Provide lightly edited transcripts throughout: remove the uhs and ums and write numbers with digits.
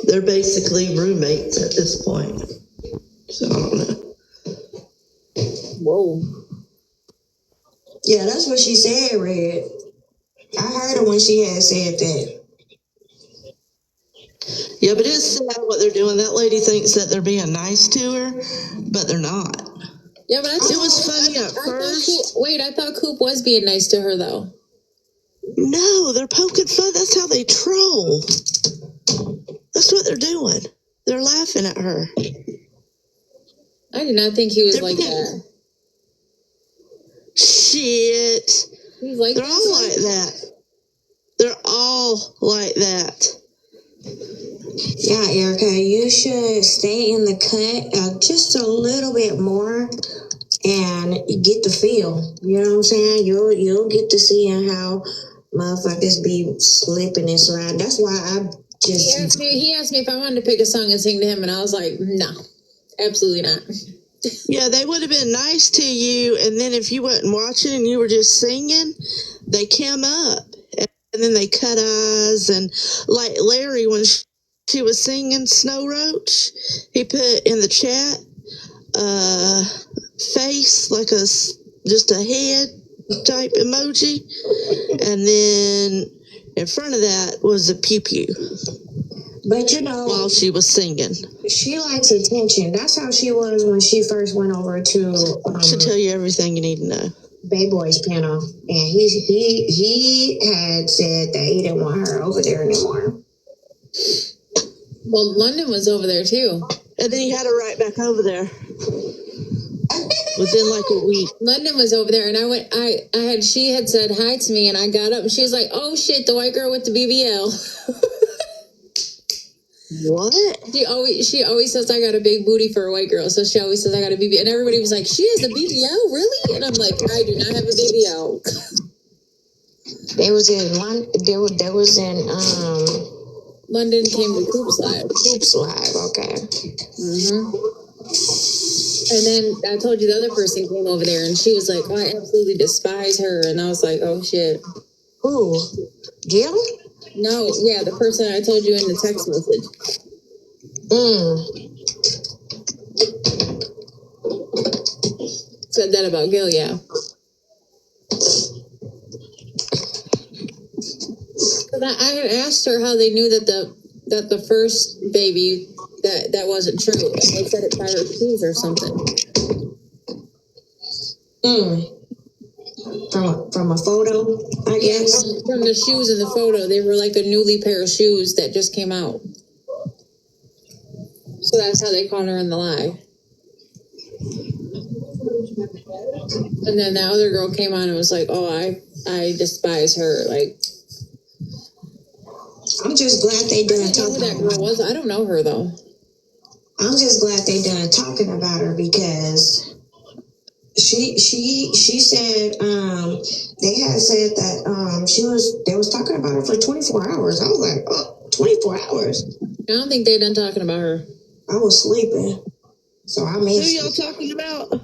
They're basically roommates at this point. So I don't know. Whoa. Yeah, that's what she said, Red. I heard her when she had said that. Yeah, but it's sad what they're doing. That lady thinks that they're being nice to her, but they're not. Yeah, but it was funny at first. I thought Coop was being nice to her, though. No, they're poking fun. That's how they troll. That's what they're doing. They're laughing at her. I did not think he was like that. Shit. He's like They're all like that. They're all like that. Yeah, Erica, you should stay in the cut just a little bit more and get the feel. You know what I'm saying? You'll get to see how motherfuckers be slipping and sliding. That's why I just... He asked me if I wanted to pick a song and sing to him, and I was like, no, absolutely not. Yeah, they would have been nice to you, and then if you wasn't watching and you were just singing, they came up, and then they cut eyes, and like Larry, when she was singing Snow Roach, he put in the chat, face, like just a head type emoji, and then in front of that was a pew-pew. But you know, while she was singing, she likes attention. That's how she was when she first went over to. She'll tell you everything you need to know. Bay Boy's panel, and he had said that he didn't want her over there anymore. Well, London was over there too, and then he had her right back over there within like a week. London was over there, and she had said hi to me, and I got up, and she was like, "Oh shit, the white girl with the BBL." What? She always says I got a big booty for a white girl, so she always says I got a BBL, and everybody was like, "She has a BBL, really?" And I'm like, "I do not have a BBL." There was in London came to Coop's Live. Coop's Live, okay. Mm-hmm. And then I told you the other person came over there, and she was like, "Oh, I absolutely despise her," and I was like, "Oh shit." Who? Gil? No, yeah, the person I told you in the text message. Said that about Gil, yeah. I had asked her how they knew that the first baby that wasn't true. They said it by her shoes or something. From a photo, I guess. From the shoes in the photo, they were like a newly pair of shoes that just came out. So that's how they caught her in the lie. And then that other girl came on and was like, "Oh, I despise her." Like, I'm just glad they done talking. Who that girl was? I don't know her though. I'm just glad they done talking about her because she said they had said that they was talking about her for 24 hours. I was like, oh, 24 hours. I don't think they done talking about her. I was sleeping, so I missed. Who y'all talking about?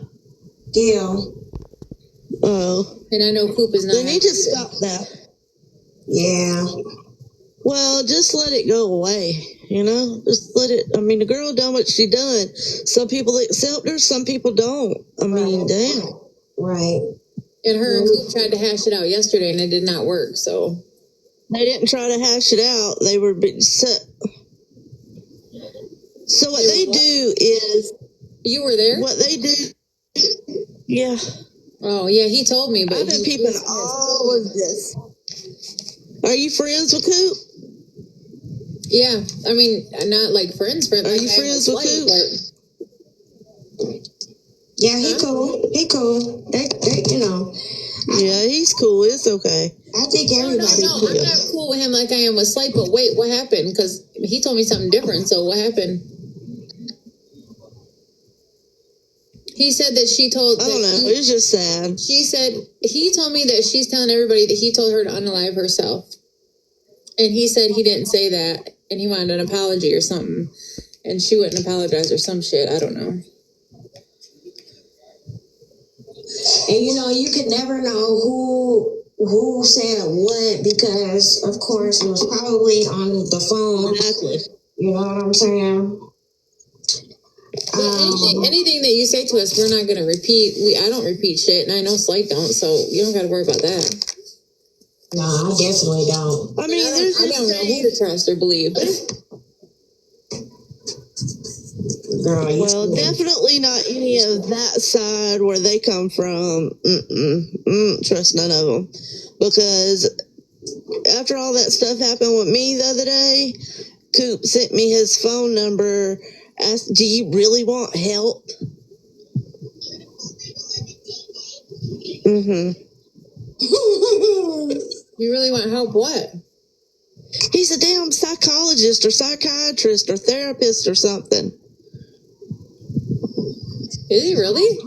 Gil. Oh. And I know Coop is not. They need to stop that. Yeah. Well, just let it go away, you know? Just let it, the girl done what she done. Some people accept her, some people don't. Damn. Right. And her and Coop tried to hash it out yesterday, and it did not work, so. They didn't try to hash it out. They were so what they do is... You were there? What they do... Yeah. Oh, yeah, he told me, but... I've been peeping all of this. Are you friends with Coop? Yeah, not like friends. Are you friends with Coop? Yeah, he cool. He cool. They you know. Yeah, he's cool. It's okay. I think everybody's cool. I'm not cool with him like I am with Slate, but wait, what happened? Because he told me something different, so what happened? He said that she told... I don't know. It's just sad. He told me that she's telling everybody that he told her to unalive herself. And he said he didn't say that, and he wanted an apology or something. And she wouldn't apologize or some shit. I don't know. And you could never know who said what because, of course, it was probably on the phone. Exactly. You know what I'm saying? But anything that you say to us, we're not gonna repeat. I don't repeat shit, and I know Slate don't, so you don't got to worry about that. No, I definitely don't. I mean, I there's don't know who to trust or believe. Girl, you well, definitely not any of that side where they come from. Trust none of them, because after all that stuff happened with me the other day, Coop sent me his phone number. Asked, "Do you really want help?" You really want help? What? He's a damn psychologist or psychiatrist or therapist or something. Is he really?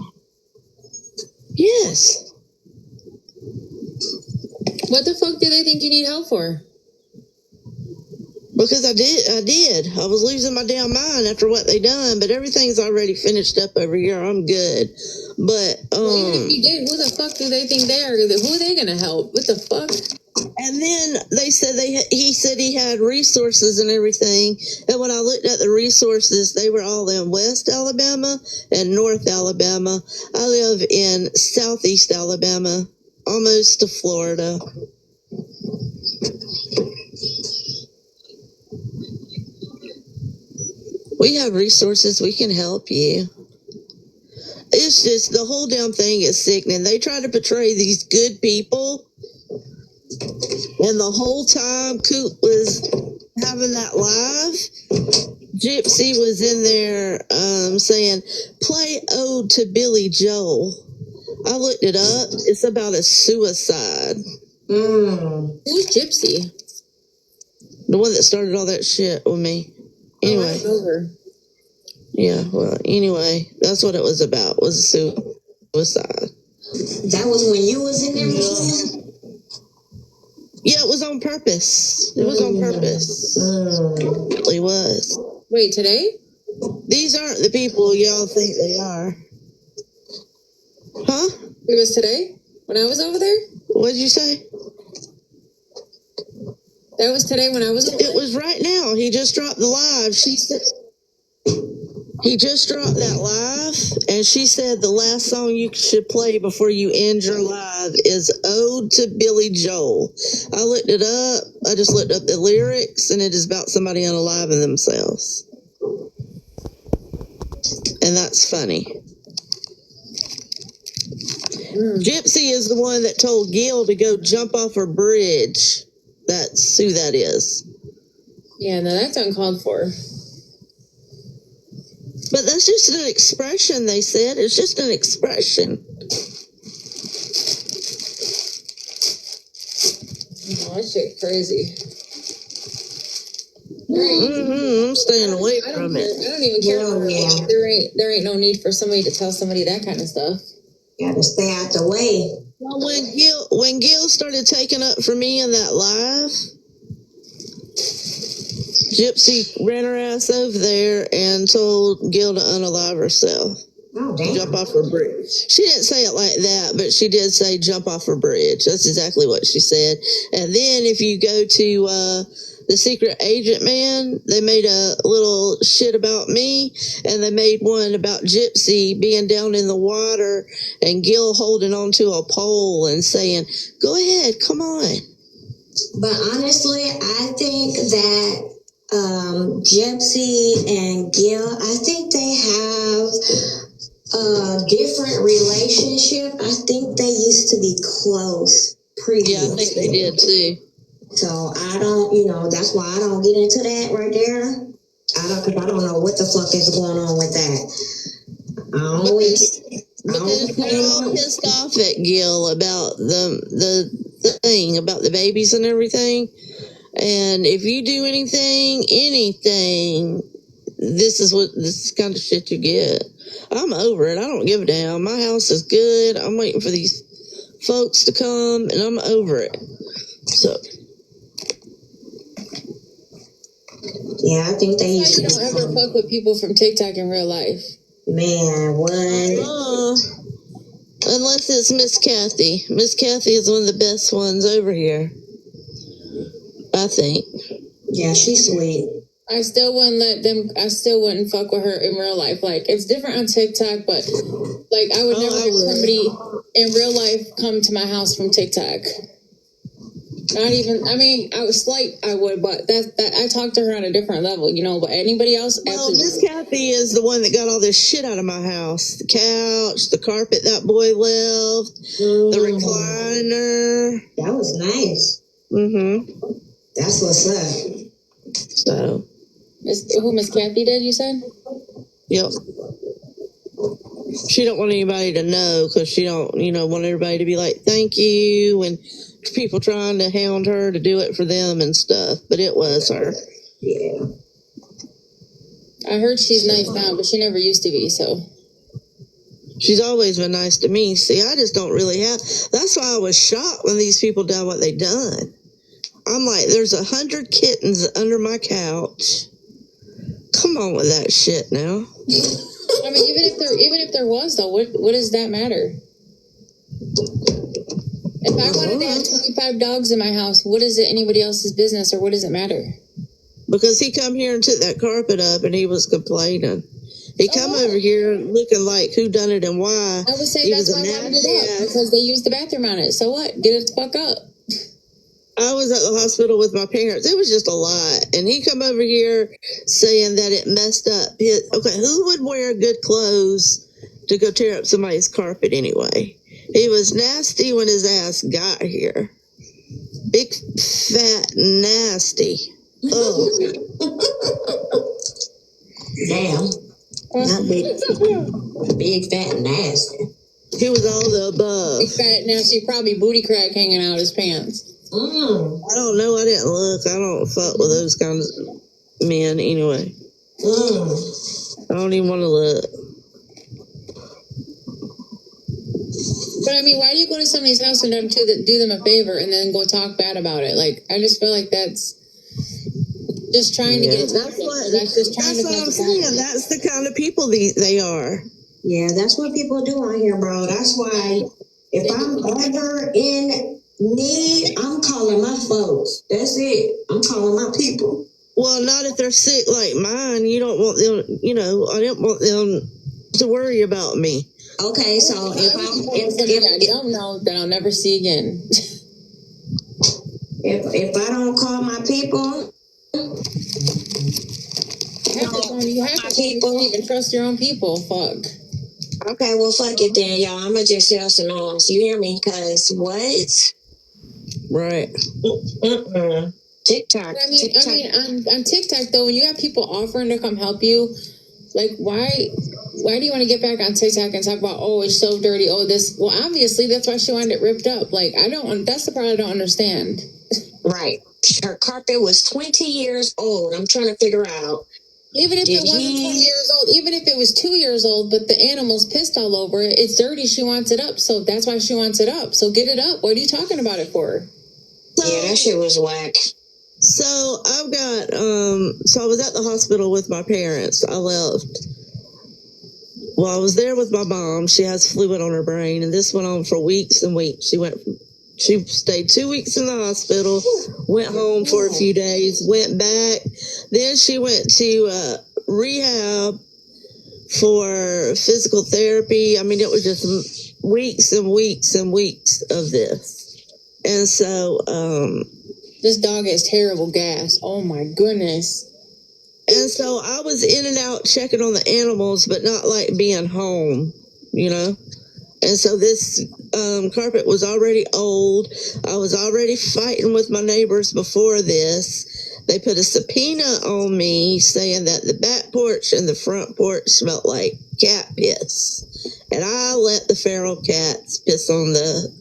Yes. What the fuck do they think you need help for? Because I did. I was losing my damn mind after what they done, but everything's already finished up over here. I'm good. But Even if you did, who the fuck do they think they are? Who are they gonna help? What the fuck? and then they said he said he had resources and everything. And when I looked at the resources, they were all in West Alabama and North Alabama. I live in Southeast Alabama, almost to Florida. We have resources. We can help you. It's just the whole damn thing is sickening. They try to portray these good people, and the whole time Coop was having that live, Gypsy was in there saying, "Play Ode to Billy Joel." I looked it up. It's about a suicide. Who's Gypsy? The one that started all that shit with me. Anyway. Yeah, well, anyway, that's what it was about, was suicide. That was when you was in there, man? Yeah, it was on purpose. It was on purpose. It really was. Wait, today? These aren't the people y'all think they are. Huh? It was today? When I was over there? What'd you say? That was today when I was over there? It was right now. He just dropped the live. She said... He just dropped that live, and she said the last song you should play before you end your live is Ode to Billy Joel. I looked it up. I just looked up the lyrics, and it is about somebody unaliving themselves. And that's funny. Gypsy is the one that told Gil to go jump off her bridge. That's who that is. Yeah, no, that's uncalled for. But that's just an expression, they said. It's just an expression. Oh, that shit crazy. I'm staying away from it. I don't even care. There ain't no need for somebody to tell somebody that kind of stuff. Gotta stay out the way. Well, when Gil started taking up for me in that live, Gypsy ran her ass over there and told Gil to unalive herself. Oh, damn. Jump off her bridge. She didn't say it like that, but she did say jump off her bridge. That's exactly what she said. And then if you go to the Secret Agent Man, they made a little shit about me, and they made one about Gypsy being down in the water and Gil holding onto a pole and saying, "Go ahead, come on." But honestly, I think that Gypsy and Gil, I think they have a different relationship. I think they used to be close previously. Yeah, I think they did too. So I don't, that's why I don't get into that right there. Because I don't know what the fuck is going on with that. Because they're all pissed off at Gil about the thing about the babies and everything. And if you do anything, this is kind of shit you get. I'm over it. I don't give a damn. My house is good. I'm waiting for these folks to come, and I'm over it. So. Yeah, I think they used to. You don't ever fuck with people from TikTok in real life. Man, what? Unless it's Miss Kathy. Miss Kathy is one of the best ones over here, I think. Yeah, she's sweet. I still wouldn't let them. I still wouldn't fuck with her in real life. Like, it's different on TikTok, but like I would Oh, never I have would. somebody in real life come to my house from TikTok. Not even. I mean, I was I would, but that I talked to her on a different level, you know. But anybody else, Well, absolutely. Miss Kathy is the one that got all this shit out of my house. The couch, the carpet that boy left, the recliner. That was nice. Mm-hmm. That's what's up. So, Who Miss Kathy did? You said? yep. She don't want anybody to know because she don't, want everybody to be like, thank you, and people trying to hound her to do it for them and stuff. But it was her. Yeah. I heard she's nice now, but she never used to be. So She's always been nice to me. See, I just don't really have. That's why I was shocked when these people done what they done. I'm like, there's 100 kittens under my couch. Come on with that shit now. I mean, even if there was though, what does that matter? If I wanted to have 25 dogs in my house, what is it anybody else's business, or what does it matter? Because he come here and took that carpet up and he was complaining. He come over here looking like who done it and why. I would say He that's was a why I wanted nasty it up, ass. because they used the bathroom on it. So what? Get it the fuck up. I was at the hospital with my parents. It was just a lot. And he come over here saying that it messed up his. Okay, who would wear good clothes to go tear up somebody's carpet anyway? He was nasty when his ass got here. Big, fat, nasty. Oh, Damn. Not big, fat, and nasty. he was all the above. Big fat nasty, probably booty crack hanging out his pants. I don't know. I didn't look. I don't fuck with those kinds of men anyway. I don't even want to look. But I mean, why do you go to somebody's house and do them a favor and then go talk bad about it? Like, I just feel like that's just trying to get That's what, just trying that's to what I'm saying. That's the kind of people they are. Yeah, that's what people do out here, bro. That's why if I'm ever in need, I'm calling my folks. That's it. I'm calling my people. Well, not if they're sick like mine. You don't want them, I don't want them to worry about me. Okay, so if I don't know, that I'll never see again. if I don't call my people, You have to you don't even trust your own people. Fuck. okay, well, fuck it then, y'all. I'm gonna just sell some arms. You hear me? Cause what? Right. TikTok. I mean, on TikTok though, when you have people offering to come help you, like why do you want to get back on TikTok and talk about, oh, it's so dirty, oh, this? Well, obviously that's why she wanted it ripped up. Like, that's the part I don't understand. Right. Her carpet was 20 years old. I'm trying to figure out. Even if it wasn't 20 years old, even if it was 2 years old, but the animal's pissed all over it, it's dirty, she wants it up. So that's why she wants it up. So get it up. What are you talking about it for? Yeah, that shit was whack. So I've got, so I was at the hospital with my parents. I left. Well, I was there with my mom. She has fluid on her brain, and this went on for weeks and weeks. She stayed 2 weeks in the hospital, went home for a few days, went back. Then she went to rehab for physical therapy. I mean, it was just weeks and weeks and weeks of this. And so, this dog has terrible gas. Oh my goodness. and so I was in and out checking on the animals, but not like being home, And so this carpet was already old. I was already fighting with my neighbors before this. They put a subpoena on me saying that the back porch and the front porch smelled like cat piss. And I let the feral cats piss on the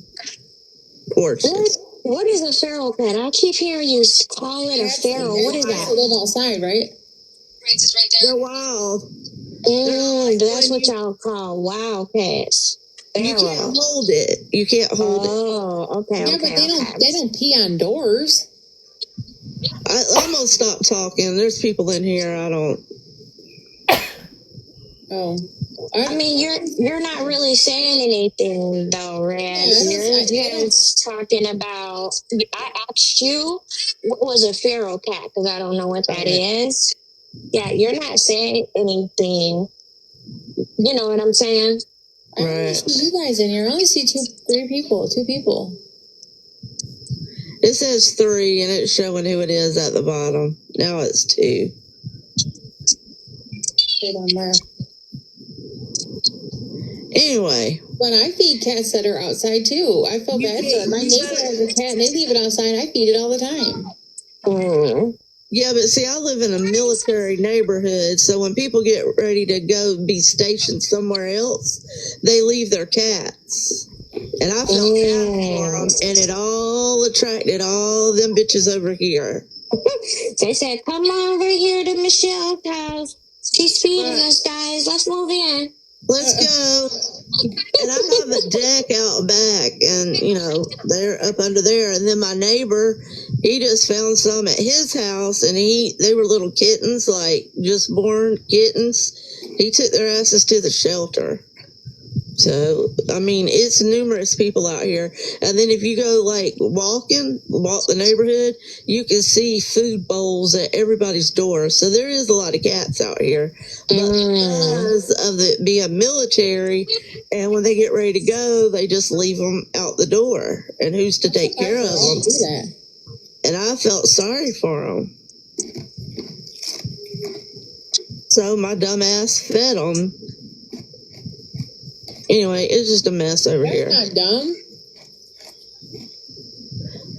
porches. What is a feral cat? I keep hearing you call it a feral. What is that? They live outside, right? They're wild. That's what y'all call wild cats. You can't hold it. You can't hold it. Oh, okay. Yeah, but they don't pee on doors. I'm gonna stop talking. There's people in here. I don't. Oh, I mean, you're not really saying anything though, Red. Yeah, You're just talking about. I asked you what was a feral cat because I don't know what that is. Yeah, you're not saying anything. You know what I'm saying? I only see you guys in here. I only see two people. It says 3, and it's showing who it is at the bottom. Now it's 2. Right on there. Anyway. But I feed cats that are outside too. I feel bad for it. My neighbor has a cat and they leave it outside. I feed it all the time. Yeah, but see, I live in a military neighborhood, so when people get ready to go be stationed somewhere else, they leave their cats. And I felt bad for them, and it all attracted all them bitches over here. They said, "Come over here to Michelle's house. She's feeding us, guys. Let's move in. Let's go." And I have a deck out back, and they're up under there. And then my neighbor, he just found some at his house, and they were little kittens, like just born kittens. He took their asses to the shelter. So, I mean, it's numerous people out here. And then if you go walk the neighborhood, you can see food bowls at everybody's door. So there is a lot of cats out here. But because of it being military, and when they get ready to go, they just leave them out the door. And who's to take care of them? And I felt sorry for them. So my dumb ass fed them. Anyway, it's just a mess over here. That's not dumb.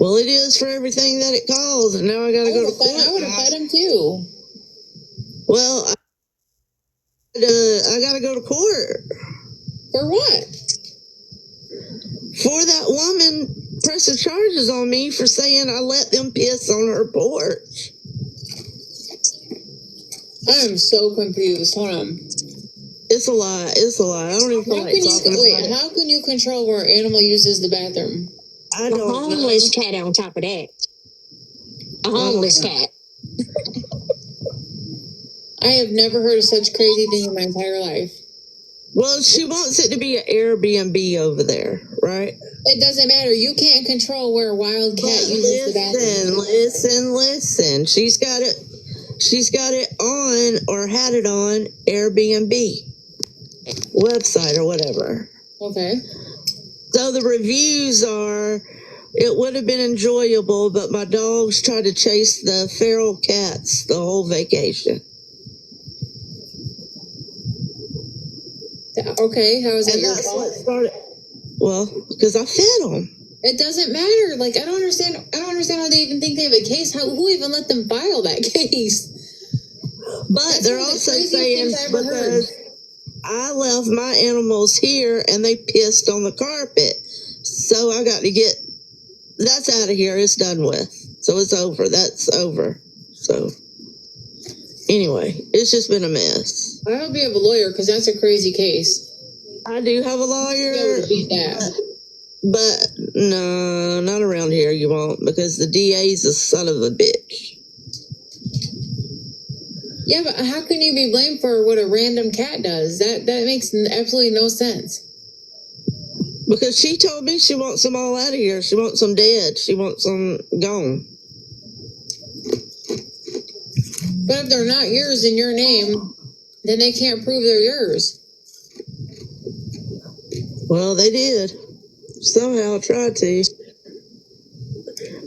Well, it is for everything that it calls, and now I gotta go to court. I would have fed him too. Well, I gotta go to court. For what? For that woman pressing charges on me for saying I let them piss on her porch. I am so confused. Hold on. It's a lie. It's a lie. I don't even feel like talking about it. How can you control where an animal uses the bathroom? I don't know. A homeless cat on top of that. A homeless cat. I have never heard of such crazy thing in my entire life. Well, she wants it to be an Airbnb over there, right? It doesn't matter. You can't control where a wild cat uses the bathroom. Listen. She's got it on or had it on Airbnb website or whatever. Okay. So the reviews are, it would have been enjoyable, but my dogs tried to chase the feral cats the whole vacation. Okay, how is that your That's fault? what started. Well, because I fed them. It doesn't matter. Like, I don't understand how they even think they have a case. Who even let them file that case? But they're also saying because I left my animals here and they pissed on the carpet. So I got to get, that's out of here. It's done with. So it's over. That's over. So anyway, it's just been a mess. I hope you have a lawyer because that's a crazy case. I do have a lawyer. You able to beat that. But no, not around here you won't, because the DA's a son of a bitch. Yeah, but how can you be blamed for what a random cat does? That makes absolutely no sense. Because she told me she wants them all out of here. She wants them dead. She wants them gone. But if they're not yours in your name, then they can't prove they're yours. Well, they did. Somehow tried to.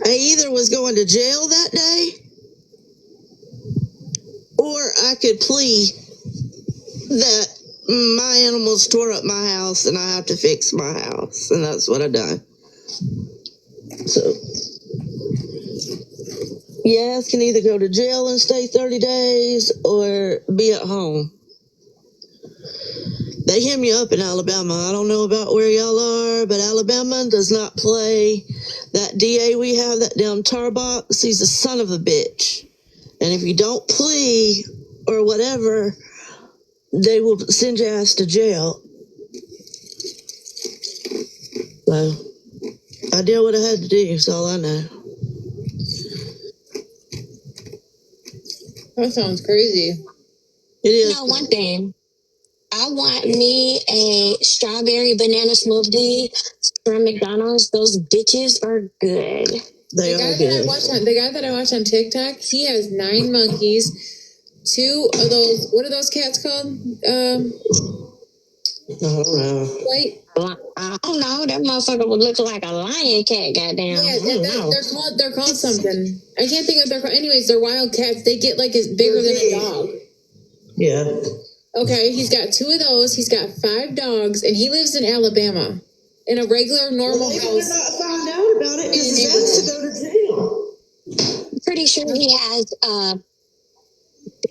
I either was going to jail that day, or I could plea that my animals tore up my house and I have to fix my house. And that's what I done. So, your ass can either go to jail and stay 30 days or be at home. They hear me up in Alabama. I don't know about where y'all are, but Alabama does not play. That DA we have, that damn Tarbox, he's a son of a bitch. And if you don't plea or whatever, they will send your ass to jail. So, I did what I had to do, is all I know. That sounds crazy. It is. You know one thing. I want me a strawberry banana smoothie from McDonald's. Those bitches are good. They are good. The guy that I watch on TikTok, he has 9 monkeys, 2 of those. What are those cats called? I don't know. White. I don't know. That motherfucker would look like a lion cat. Goddamn. Yeah, I don't know. they're called something. I can't think of what they're called. Anyways, they're wild cats. They get like as bigger than a dog. Yeah. Okay, he's got 2 of those. He's got 5 dogs, and he lives in Alabama in a regular, normal They house. better not find out about it because he has to go to jail. I'm pretty sure he has.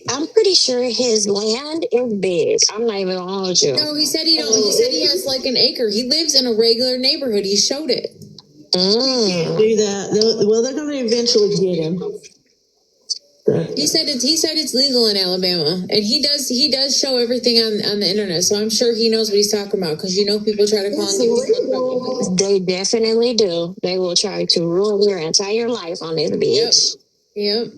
I'm pretty sure his land is big. I'm not even gonna hold you. No, he said he don't. He said he has like an acre. He lives in a regular neighborhood. He showed it. Do that. Well, they're going to eventually get him. He said it's legal in Alabama, and he does show everything on the internet. So I'm sure he knows what he's talking about, because people try to call him. They definitely do. They will try to ruin your entire life on this bitch. Yep.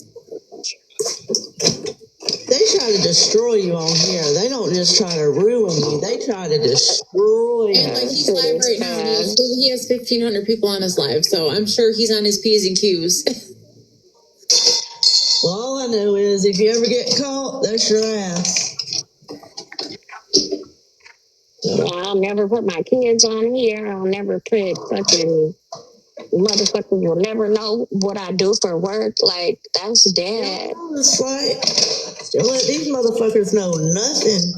They try to destroy you on here. They don't just try to ruin you. They try to destroy you. And like he's live right now. And he has 1,500 people on his live, so I'm sure he's on his P's and Q's. Well, all I know is if you ever get caught, that's your ass. I'll never put my kids on here. I'll never put fucking motherfuckers will never know what I do for work. Like, that's dead. Yeah, it's like, don't let these motherfuckers know nothing.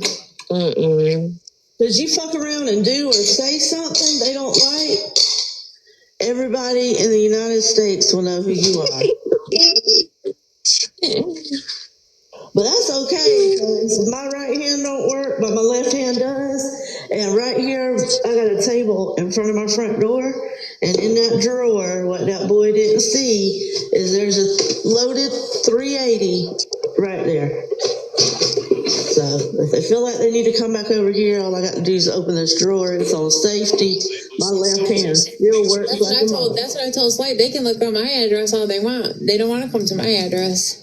Because you fuck around and do or say something they don't like, everybody in the United States will know who you are. But that's okay, because my right hand don't work, but my left hand does. And right here, I got a table in front of my front door, and in that drawer, what that boy didn't see is there's a loaded 380 right there. So if they feel like they need to come back over here, all I got to do is open this drawer. It's on safety. My left hand still works That's what I told Slade. They can look on my address all they want. They don't want to come to my address.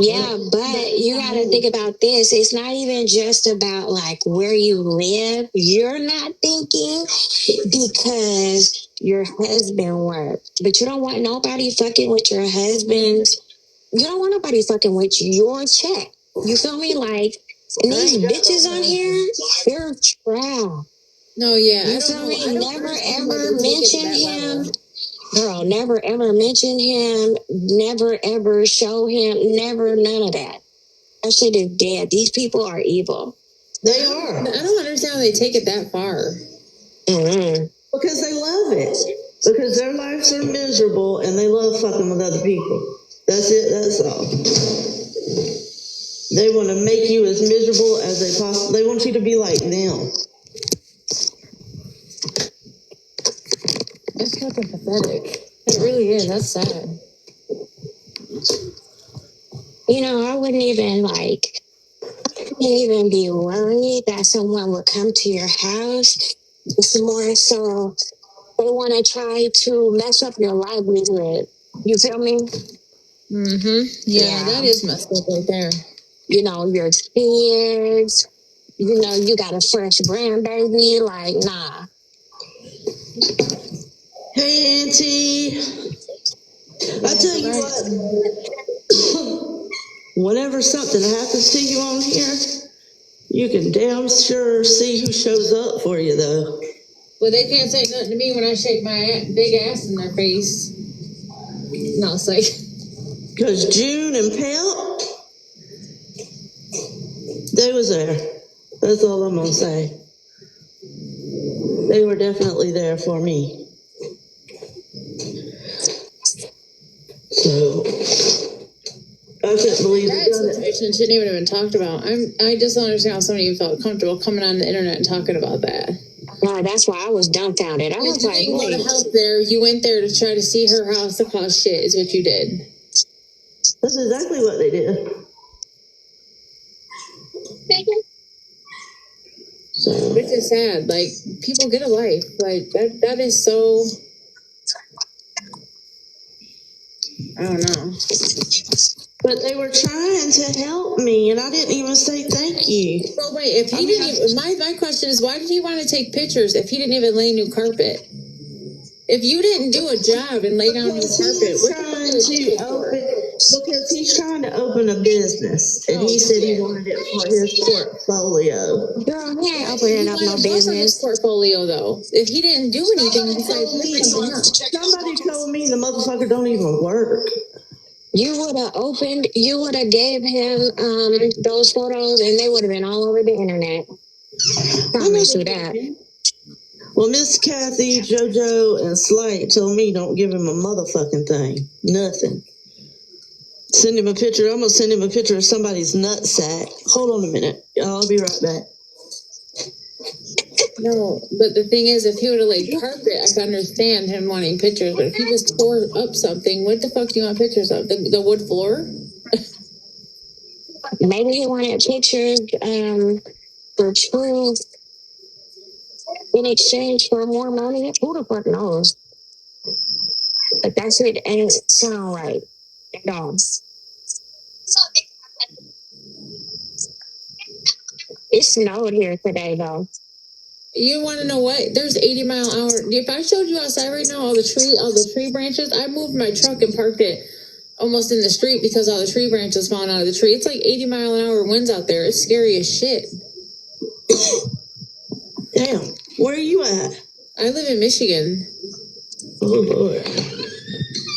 Yeah, but you got to think about this. It's not even just about like where you live. You're not thinking because your husband works, but you don't want nobody fucking with your husband's. You don't want nobody fucking with your check. You feel me? Like, and these bitches on here, they're trash. No, yeah. You feel me? Never ever mention him. Girl, never ever mention him. Never ever show him. Never, none of that. That shit is dead. These people are evil. They are. I don't understand how they take it that far. Because they love it. Because their lives are miserable and they love fucking with other people. That's it. That's all. They want to make you as miserable as they possibly. They want you to be like them. That's fucking pathetic. It really is. That's sad. You know, I wouldn't even be worried that someone would come to your house. It's more so they want to try to mess up your livelihood. You feel me? Yeah, that is messed up right there. You know, your kids. You know, you got a fresh grandbaby. Like, nah. Hey, Auntie. I tell you what. Whenever something happens to you on here, you can damn sure see who shows up for you, though. Well, they can't say nothing to me when I shake my big ass in their face. No, it's like... Because June and Pelt, they was there. That's all I'm going to say. They were definitely there for me. So, I couldn't believe that situation shouldn't even have been talked about. I just don't understand how somebody even felt comfortable coming on the internet and talking about that. No, that's why I was dumbfounded. I was like, you didn't help there. You went there to try to see her house to cause shit is what you did. That's exactly what they did. So, which is sad. Like, people get a life. Like, that is so... I don't know. But they were trying to help me, and I didn't even say thank you. Well, wait, if he didn't even, my question is, why did he want to take pictures if he didn't even lay new carpet? If you didn't do a job and lay down new carpet, Because he's trying to open a business, and he said he wanted it for his portfolio. Girl, he ain't opening up no business. Portfolio though. If he didn't do anything besides Somebody told me the motherfucker don't even work. You would have gave him those photos and they would have been all over the internet. Promise you that. Well, Miss Kathy, JoJo, and Slight told me don't give him a motherfucking thing. Nothing. Send him a picture. I'm going to send him a picture of somebody's nutsack. Hold on a minute. I'll be right back. No, but the thing is, if he would have laid carpet, I could understand him wanting pictures. But if he just tore up something, what the fuck do you want pictures of? The wood floor? Maybe he wanted pictures for proof in exchange for more money. Who the fuck knows? But that shit ain't sound right at all. It snowed here today, though. You want to know what? There's 80-mile-an-hour. If I showed you outside right now, all the tree branches, I moved my truck and parked it almost in the street because all the tree branches falling out of the tree. It's like 80-mile-an-hour winds out there. It's scary as shit. Damn. Where are you at? I live in Michigan. Oh, Lord.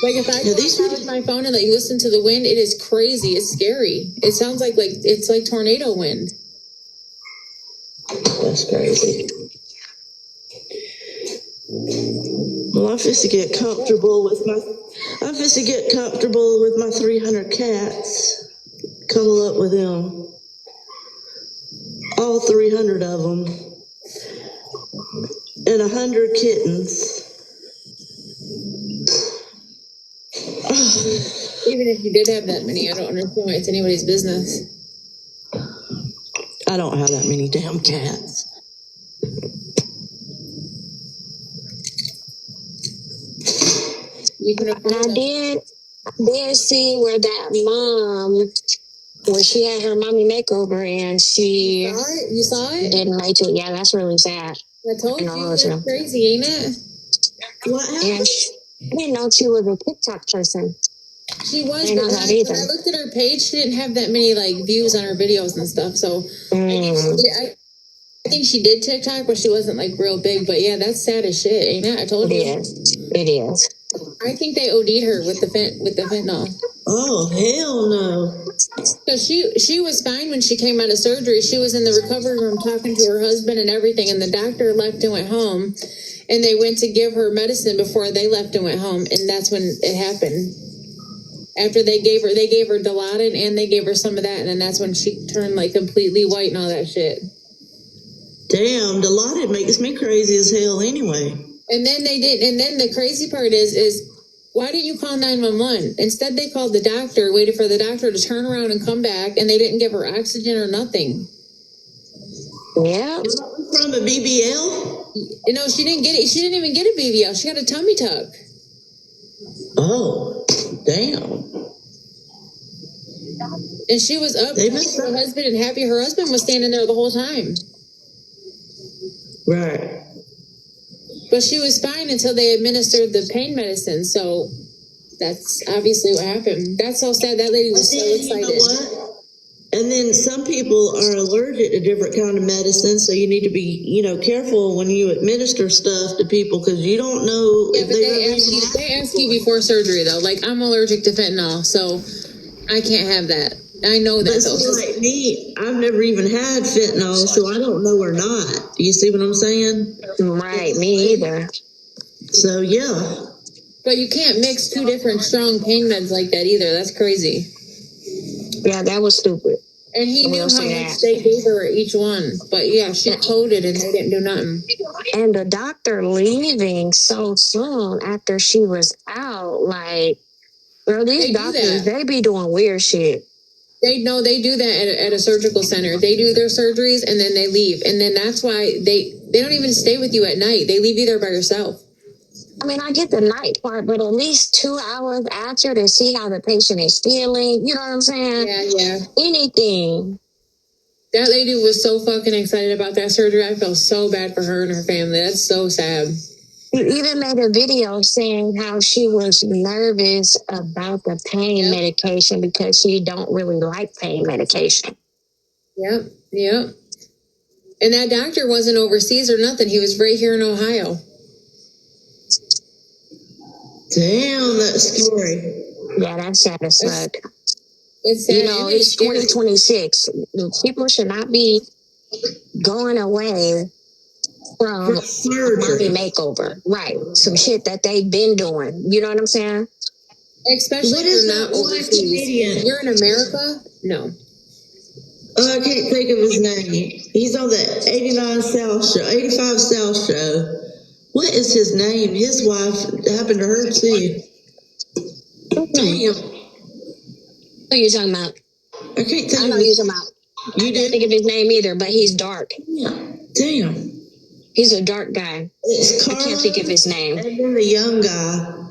Like if I go outside with my phone and like listen to the wind, it is crazy. It's scary. It sounds like it's like tornado wind. That's crazy. Well, I'm supposed to get comfortable with my 300 cats. Cuddle up with them. All 300 of them. And 100 kittens. Even if you did have that many, I don't understand why it's anybody's business. I don't have that many damn cats. You can afford I did see where that mom, where she had her mommy makeover and she You saw it? didn't make it. Yeah, that's really sad. I told you, that's crazy, ain't it? What happened? And I didn't know she was a TikTok person. She was, I but know that when either. I looked at her page, she didn't have that many like views on her videos and stuff. So I think she did TikTok, but she wasn't like real big. But yeah, that's sad as shit, ain't it? I told you. It is. I think they OD'd her with the fentanyl. Oh, hell no. So she was fine when she came out of surgery. She was in the recovery room talking to her husband and everything, and the doctor left and went home. And they went to give her medicine before they left and went home, and that's when it happened. After they gave her Dilaudid and they gave her some of that, and then that's when she turned like completely white and all that shit. Damn, Dilaudid makes me crazy as hell anyway. And then they did, and then the crazy part is why didn't you call 911? Instead, they called the doctor, waited for the doctor to turn around and come back, and they didn't give her oxygen or nothing. Yeah. From a BBL? You know, she didn't get it. She didn't even get a BBL. She got a tummy tuck. Oh, damn. And she was up to her husband and happy. Her husband was standing there the whole time. Right. But she was fine until they administered the pain medicine. So that's obviously what happened. That's so sad. That lady was so excited. You know what? And then some people are allergic to different kind of medicine, so you need to be, careful when you administer stuff to people because you don't know if they ask you before surgery though. Like I'm allergic to fentanyl, so I can't have that. I know that. But like me, I've never even had fentanyl, so I don't know or not. Do you see what I'm saying? Right, me either. So yeah. But you can't mix two different strong pain meds like that either. That's crazy. Yeah, that was stupid. And he knew how much they gave her each one. But yeah, she coded and they didn't do nothing. And the doctor leaving so soon after she was out, like, girl, these doctors, they be doing weird shit. They do that at a surgical center. They do their surgeries and then they leave. And then that's why they don't even stay with you at night. They leave you there by yourself. I mean, I get the night part, but at least 2 hours after to see how the patient is feeling. You know what I'm saying? Yeah. Anything. That lady was so fucking excited about that surgery. I feel so bad for her and her family. That's so sad. She even made a video saying how she was nervous about the pain medication because she don't really like pain medication. Yep. And that doctor wasn't overseas or nothing. He was right here in Ohio. Damn, that's scary. Yeah, that's sad as fuck. It's sad. You know, it's 2026. People should not be going away from a body makeover. Right. Some shit that they've been doing. You know what I'm saying? Especially if you're not overseas. You're in America? No. I can't think of his name. He's on the 85 South show. What is his name? His wife happened to her too. Damn. Who are you talking about? I can't think I know of you're talking about. I can't think of his name either, but he's dark. Yeah. Damn. He's a dark guy. It's I can't think of his name. And then the young guy.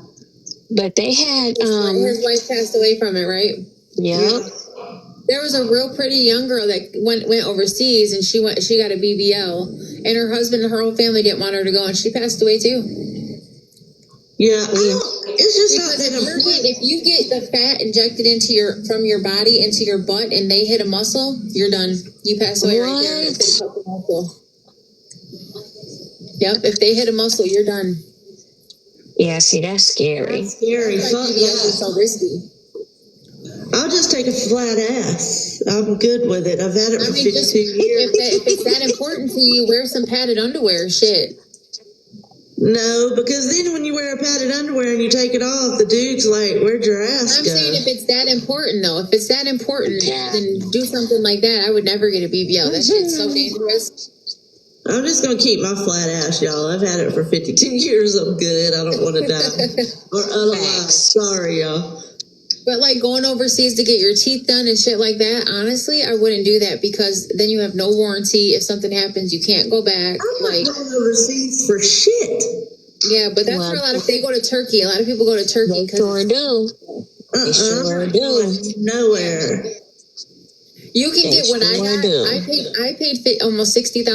But they had his wife passed away from it, right? Yeah. There was a real pretty young girl that went overseas, and she got a BBL, and her husband and her whole family didn't want her to go, and she passed away too. Yeah, it's just because if you get the fat injected from your body into your butt, and they hit a muscle, you're done. You pass away right there. If they hit the muscle. Yep, if they hit a muscle, you're done. Yeah, see, that's scary. That's scary. Fuck BBL is so risky. I'll just take a flat ass. I'm good with it. I've had it for 52 years. If it's that important to you, wear some padded underwear. Shit. No, because then when you wear a padded underwear and you take it off, the dude's like, "Where'd your ass I'm go?" saying if it's that important, though. If it's that important, then do something like that. I would never get a BBL. That shit's so dangerous. I'm just going to keep my flat ass, y'all. I've had it for 52 years. I'm good. I don't want to die. Or otherwise. Sorry, y'all. But like going overseas to get your teeth done and shit like that, honestly, I wouldn't do that because then you have no warranty. If something happens, you can't go back. I'm not going overseas for shit. Yeah, but that's where they go to Turkey. A lot of people go to Turkey. They sure do. They sure do. Nowhere. You can get what I got. I paid almost $60,000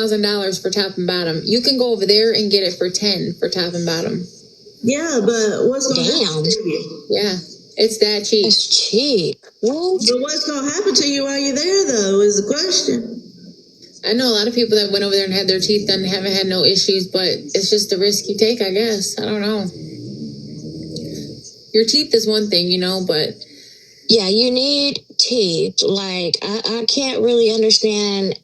for top and bottom. You can go over there and get it for 10 for top and bottom. Yeah, but what's going to happen to you? Yeah. It's that cheap. It's cheap. What? But what's going to happen to you while you're there, though, is the question. I know a lot of people that went over there and had their teeth done and haven't had no issues, but it's just the risk you take, I guess. I don't know. Your teeth is one thing, but... Yeah, you need teeth. Like, I can't really understand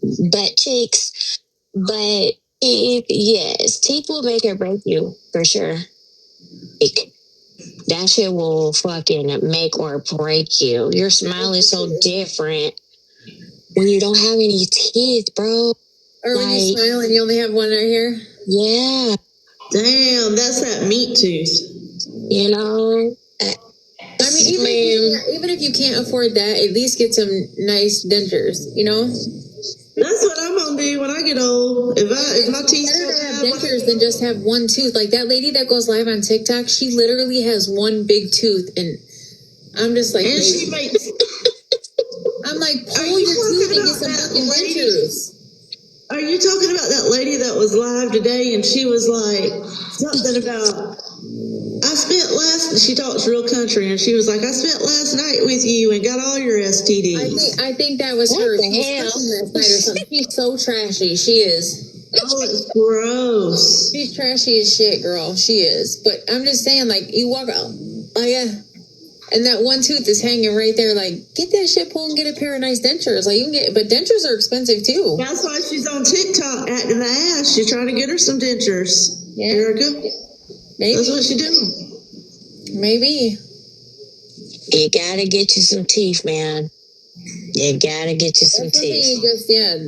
butt cheeks, but teeth, yes. Teeth will make or break you, for sure. Like, that shit will fucking make or break you. Your smile is so different when you don't have any teeth, bro. Or when you smile and you only have one right here? Yeah. Damn, that's that meat tooth. You know? I mean, even if you can't afford that, at least get some nice dentures, That's what I'm gonna do when I get old. If my teeth better to have dentures than just have one tooth. Like that lady that goes live on TikTok, she literally has one big tooth, and I'm just like, and she makes. I'm like, pull your tooth and get some fucking dentures. Are you talking about that lady that was live today, and she was like something about? She talks real country, and she was like, I spent last night with you and got all your STDs. I think that was her. The hell? Last night or something. She's so trashy. She is. Oh, it's gross. She's trashy as shit, girl. She is. But I'm just saying, like, you walk out, and that one tooth is hanging right there. Like, get that shit pulled and get a pair of nice dentures. Like, you can get, but dentures are expensive too. That's why she's on TikTok acting the ass. She's trying to get her some dentures. Yeah. Erica. Maybe. That's what she's doing. Maybe. You gotta get you some teeth, man. You gotta get you some teeth.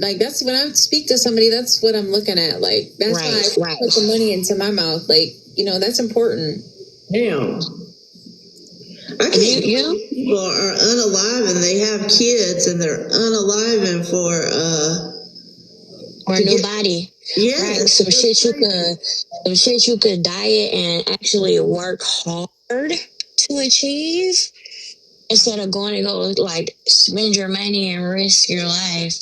Like that's when I speak to somebody, that's what I'm looking at. Like that's why I put the money into my mouth. Like, that's important. Damn. I can't believe people are unalive and they have kids and they're unaliving for or a new body. Yeah, Right. Some shit you could diet and actually work hard to achieve instead of going to go like spend your money and risk your life.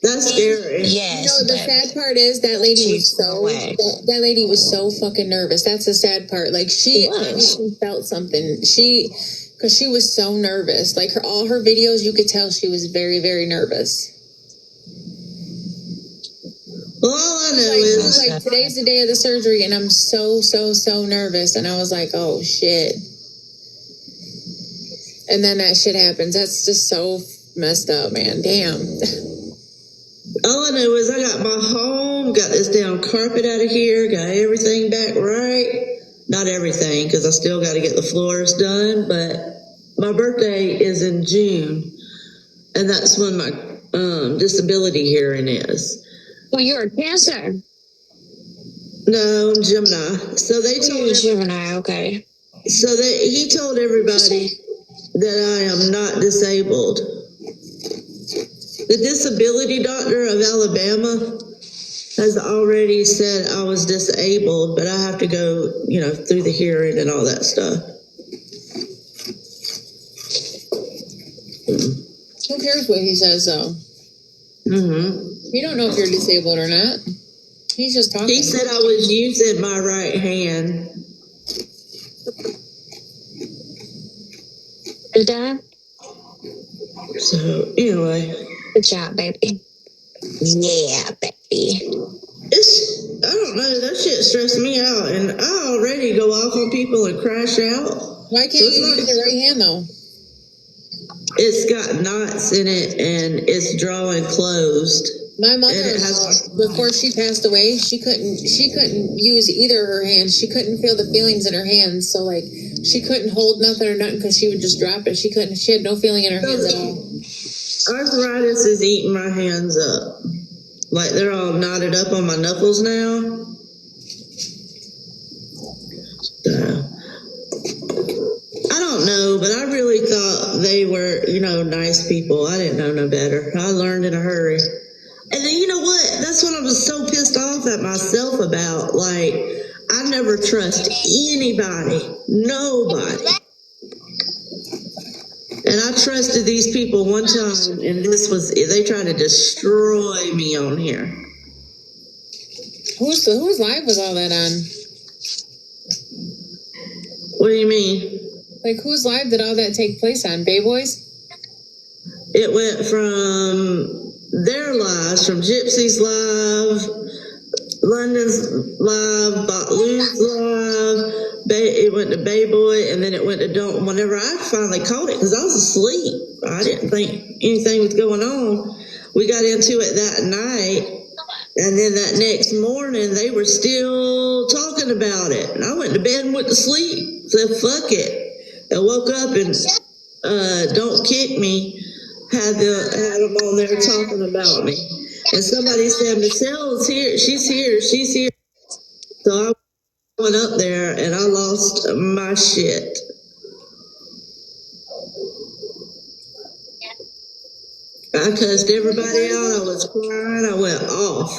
That's scary. Yes. You know, the sad part is that lady was that lady was so fucking nervous. That's the sad part. Like she obviously felt something. Because she was so nervous. Like all her videos, you could tell she was very, very nervous. Well, all I know is like today's the day of the surgery, and I'm so nervous. And I was like, oh shit. And then that shit happens. That's just so messed up, man. Damn. all I know is I got my home, got this damn carpet out of here, got everything back right. Not everything, because I still got to get the floors done. But my birthday is in June, and that's when my disability hearing is. Well, you're a Cancer. No, I'm Gemini. So they told Gemini, okay. So he told everybody that I am not disabled. The disability doctor of Alabama has already said I was disabled, but I have to go, through the hearing and all that stuff. Who cares what he says, though? Mm-hmm. You don't know if you're disabled or not. He's just talking. He said I was using my right hand. You done? So, anyway. Good job, baby. Yeah, baby. I don't know, that shit stressed me out, and I already go off on people and crash out. Why can't you use your right hand, though? It's got knots in it, and it's drawing closed. My mother, before she passed away, she couldn't use either of her hands. She couldn't feel the feelings in her hands. So like she couldn't hold nothing or nothing because she would just drop it. She had no feeling in her hands at all. Arthritis is eating my hands up. Like they're all knotted up on my knuckles now. I don't know, but I really thought they were, nice people. I didn't know no better. I learned in a hurry. And then you know what? That's what I was so pissed off at myself about. Like, I never trust anybody. Nobody. And I trusted these people one time, and they tried to destroy me on here. Whose live was all that on? What do you mean? Like, whose live did all that take place on? Bay Boys? It went from their lives, from Gypsy's live, London's live, Lou's live. It went to Bay Boy, and then it went to Don't. Whenever I finally caught it, because I was asleep, I didn't think anything was going on. We got into it that night, and then that next morning they were still talking about it. And I went to bed and went to sleep. Said fuck it. I woke up and Don't Kick Me had them on there talking about me. And somebody said, Michelle's here. She's here. She's here. So I went up there and I lost my shit. I cussed everybody out. I was crying. I went off.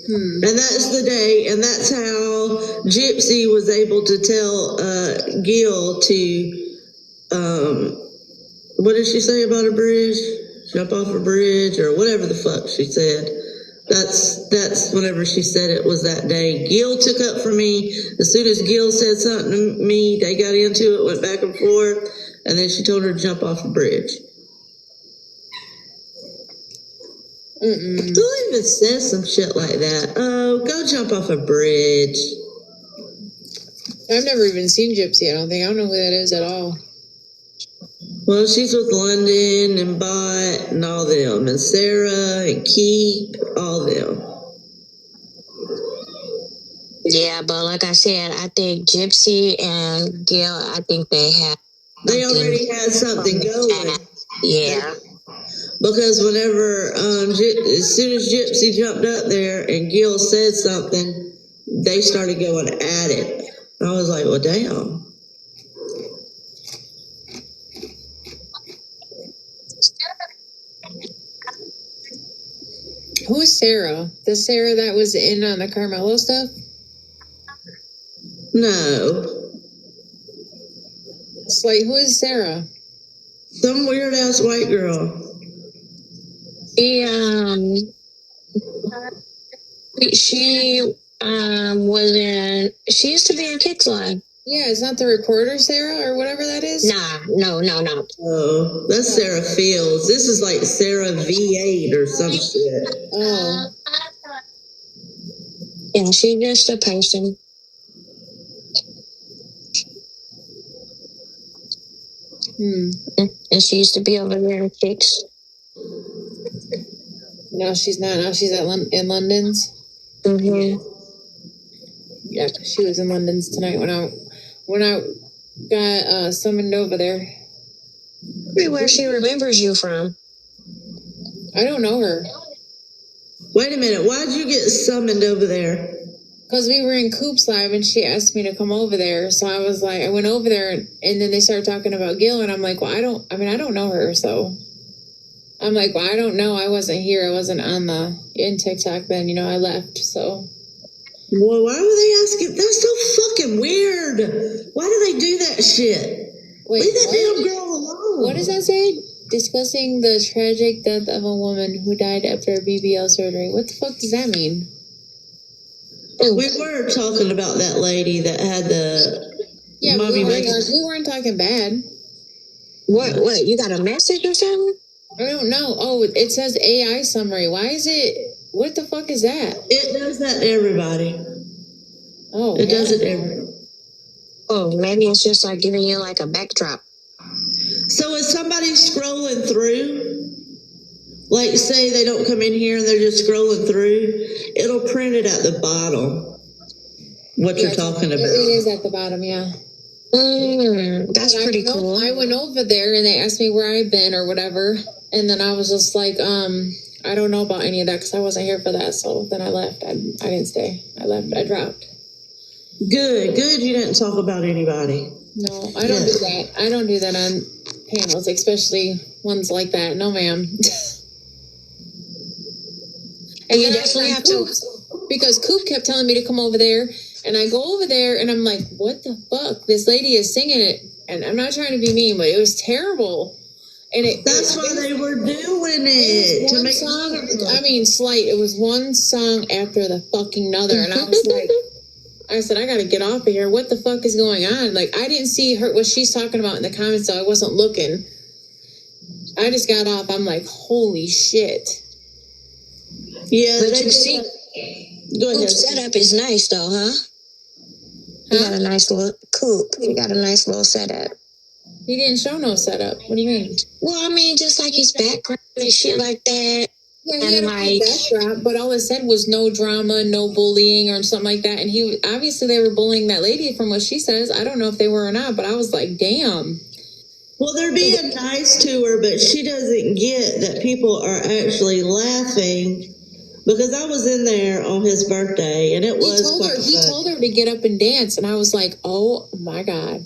And that's the day, and that's how Gypsy was able to tell Gil to, what did she say about a bridge? Jump off a bridge or whatever the fuck she said. That's whenever she said it was that day. Gil took up for me. As soon as Gil said something to me, they got into it, went back and forth, and then she told her to jump off a bridge. Who even says some shit like that? Oh, go jump off a bridge. I've never even seen Gypsy, I don't think. I don't know who that is at all. Well, she's with London and Bot and all them, and Sarah and Keep, all them. Yeah, but like I said, I think Gypsy and Gil, I think they already had something going. Yeah. Because whenever, as soon as Gypsy jumped up there and Gil said something, they started going at it. I was like, well, damn. Who is Sarah? The Sarah that was in on the Carmelo stuff? No. Slate, who is Sarah? Some weird ass white girl. She used to be in Kicks Live. Yeah, it's not the reporter Sarah or whatever that is? Nah, no. Oh, that's Sarah Fields. This is like Sarah V8 or some shit. Oh. And she's just a person. And she used to be over there in Kicks. No, she's not. Now she's in London's. Mm-hmm. Yeah, she was in London's tonight when I got summoned over there. Where she remembers you from. I don't know her. Wait a minute. Why'd you get summoned over there? Because we were in Coop's Live and she asked me to come over there. So I was like, I went over there and then they started talking about Gil and I'm like, well, I don't know her. So I'm like, well, I don't know. I wasn't here. I wasn't in TikTok then, I left. So. Well, why were they asking? That's so fucking weird. Why do they do that shit? Wait, leave that damn girl alone. What does that say? Discussing the tragic death of a woman who died after a BBL surgery. What the fuck does that mean? We were talking about that lady that had the we weren't talking bad. What? You got a message or something? I don't know. Oh, it says AI summary. Why is it? What the fuck is that? It does that to everybody. Oh, it does it to everybody. Oh, maybe it's just like giving you like a backdrop. So is somebody scrolling through? Like, say they don't come in here and they're just scrolling through, it'll print it at the bottom. What you're talking about. It is at the bottom, yeah. That's pretty cool. I went over there and they asked me where I've been or whatever. And then I was just like, I don't know about any of that because I wasn't here for that. So then I left. I didn't stay. I left. I dropped. Good. You didn't talk about anybody. No, I don't do that. I don't do that on panels, especially ones like that. No, ma'am. And you definitely have to. Because Coop kept telling me to come over there. And I go over there and I'm like, what the fuck? This lady is singing it. And I'm not trying to be mean, but it was terrible. And that's why they were doing it. To make song. I mean, slight. It was one song after the fucking other. And I was like, I said, I got to get off of here. What the fuck is going on? Like, I didn't see her, what she's talking about in the comments, so I wasn't looking. I just got off. I'm like, holy shit. Yeah, but you see, Coop's setup is nice though, huh? You got a nice little Coop. You got a nice little setup. He didn't show no setup. What do you mean? Well, I mean, just like his background and shit like that. Yeah, he had a backdrop, but all it said was no drama, no bullying or something like that. And obviously they were bullying that lady from what she says. I don't know if they were or not, but I was like, damn. Well, they're being nice to her, but she doesn't get that people are actually laughing. Because I was in there on his birthday, and he told her to get up and dance, and I was like, oh my God.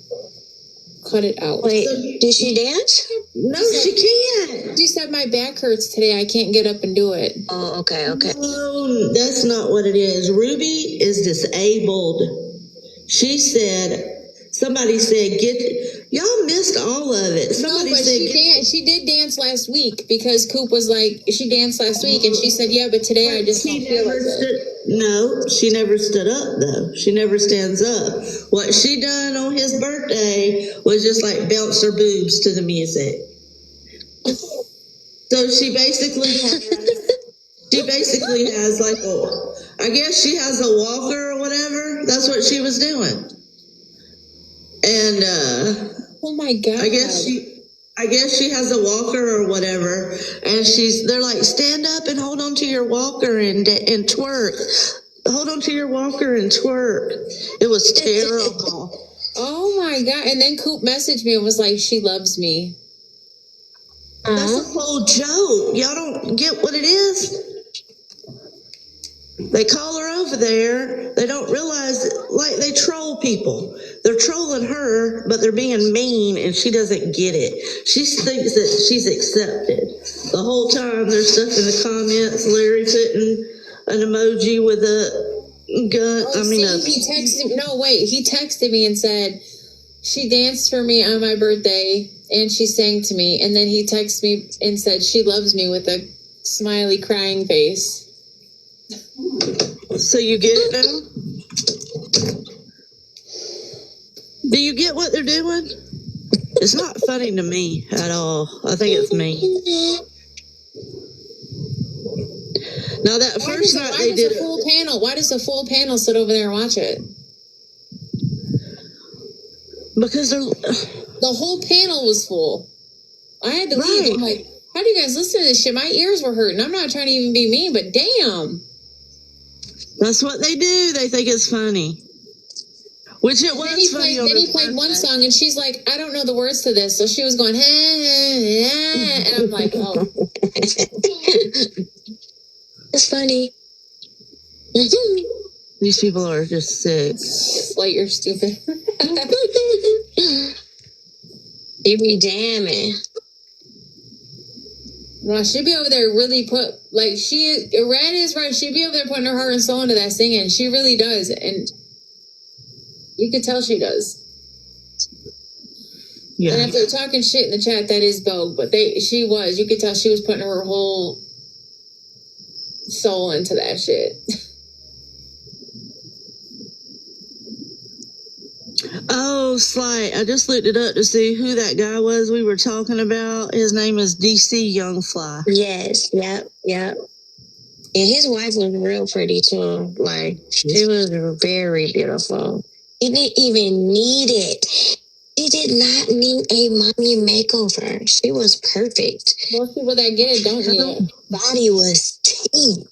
Cut it out. Wait, did she dance? No, she can't. She said, my back hurts today. I can't get up and do it. Oh, okay. No, that's not what it is. Ruby is disabled. She said, somebody said, y'all missed all of it. Somebody said, she did dance last week because Coop was like, she danced last week and she said, yeah, but today I just don't feel like it. No, she never stood up though. She never stands up. What she done on his birthday was just like bounce her boobs to the music. So she basically has like I guess she has a walker or whatever. That's what she was doing. And oh my God. I guess she has a walker or whatever, and they're like, stand up and hold on to your walker and twerk. Hold on to your walker and twerk. It was terrible. Oh my God. And then Coop messaged me and was like, she loves me. That's a whole joke. Y'all don't get what it is? They call her over there. They don't realize, like, they troll people. They're trolling her, but they're being mean, and she doesn't get it. She thinks that she's accepted. The whole time there's stuff in the comments. Larry putting an emoji with a gun. Oh, he texted. No, wait. He texted me and said she danced for me on my birthday and she sang to me. And then he texted me and said she loves me with a smiley crying face. So you get it now? Do you get what they're doing? It's not funny to me at all. I think it's mean. Now that first night they did why does the full panel sit over there and watch it? Because the whole panel was full. I had to leave. I'm like, how do you guys listen to this shit? My ears were hurting. I'm not trying to even be mean, but damn. That's what they do. They think it's funny. Which it was funny. Then he played one song, and she's like, I don't know the words to this. So she was going, hey, and I'm like, oh. It's funny. These people are just sick. Like, you're stupid. You be jamming. Well, she'd be over there really Red is right. She'd be over there putting her heart and soul into that singing. She really does. And you could tell she does. Yeah. And if they're talking shit in the chat, that is Vogue. But you could tell she was putting her whole soul into that shit. Oh, Slight. I just looked it up to see who that guy was we were talking about. His name is DC Youngfly. Yes. Yep. And his wife was real pretty too. Like, she was very beautiful. He didn't even need it. He did not need a mommy makeover. She was perfect. Most people that get it don't need it. Body was tea.